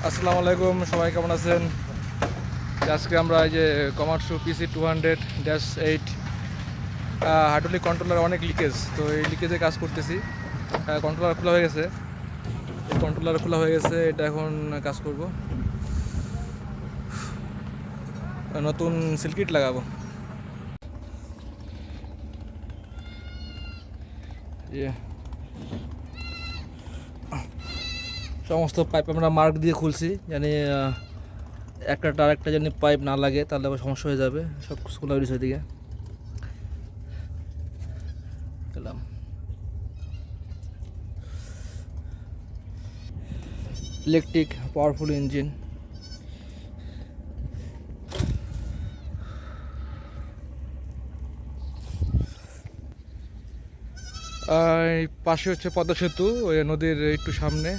আসসালামু আলাইকুম, সবাই কেমন আছেন? আজকে আমরা এই যে কমার্সো পিসি 200-8 হাইড্রোলিক কন্ট্রোলার অনেক লিকেজ, তো এই লিকেজে কাজ করতেছি। কন্ট্রোলার খোলা হয়ে গেছে, এটা এখন কাজ করব। নতুন সিলকিট লাগাবো। সমস্ত পাইপ আমরা মার্ক দিয়ে খুলছি, জানি একটা আরেকটা জানি পাইপ না লাগে, তাহলে আবার সমস্যা হয়ে যাবে। সব খোলা হয়েছে ওইদিকে গেলাম। Electric powerful engine. পাশে হচ্ছে পদ্মা সেতু, ওই নদীর একটু সামনে।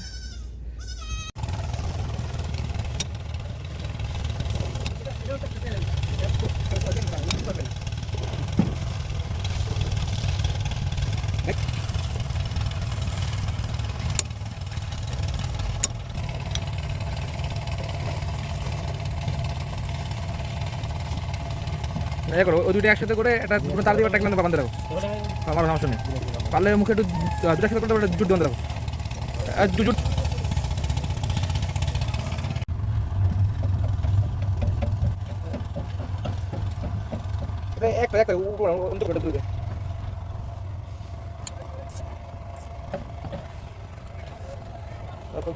ওই দুটো একসাথে করে একটা তার দিয়ে একটা বাঁধতে রাখো, আমার সমস্যা নেই। পারলে মুখে একটু দুটো একসাথে করে জুট বাঁধতে রাখো, জুট।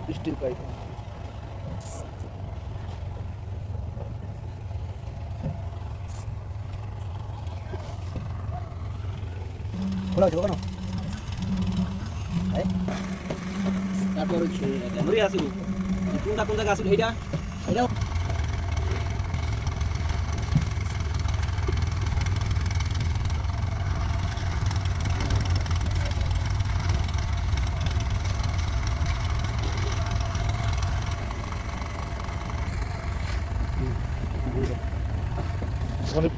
বৃষ্টির পাইপ খোলা আছে কেন? তারপর হচ্ছে মেমোরি আছে, কোনটা কোন জায়গা আছে এইটা এটা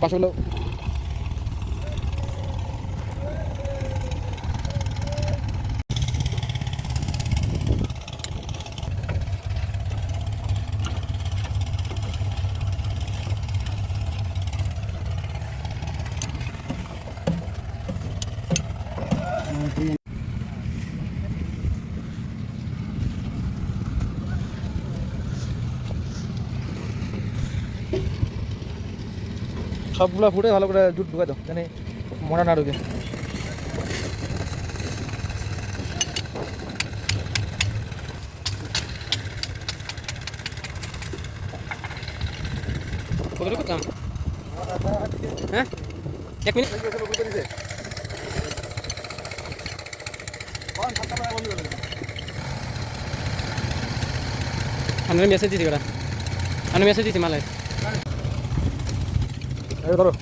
পাশে হলো। সবগুলো ফুটে ভালো করে জুট ঢুকে দাও, জানি মরা না ঢুকে। হ্যাঁ, 1 মিনিট। আমি মেসেজ দিছি, ওরা আমি মেসেজ দিছি মালে ধরো।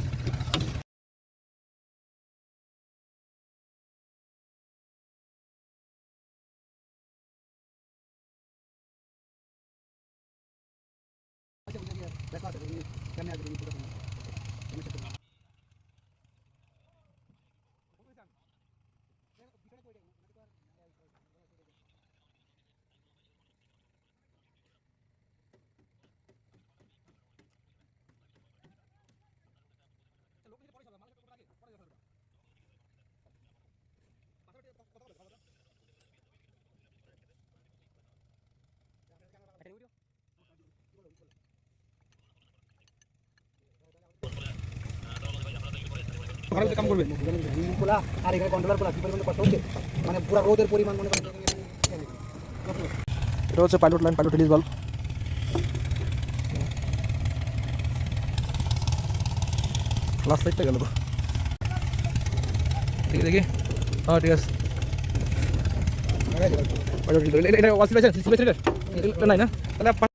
কাম করবে আর এখানে কন্ট্রোলার খোলা, কি পরিমাণে কষ্ট হচ্ছে, মানে পুরো রোদের পরিমাণ মনে করেন। এটা হচ্ছে pilot line, pilot release valve. Last লাইটটা গেল, দেখি দেখি। হ্যাঁ ঠিক আছে, এটা ওয়াল সিলেকশন নাই না তাহলে।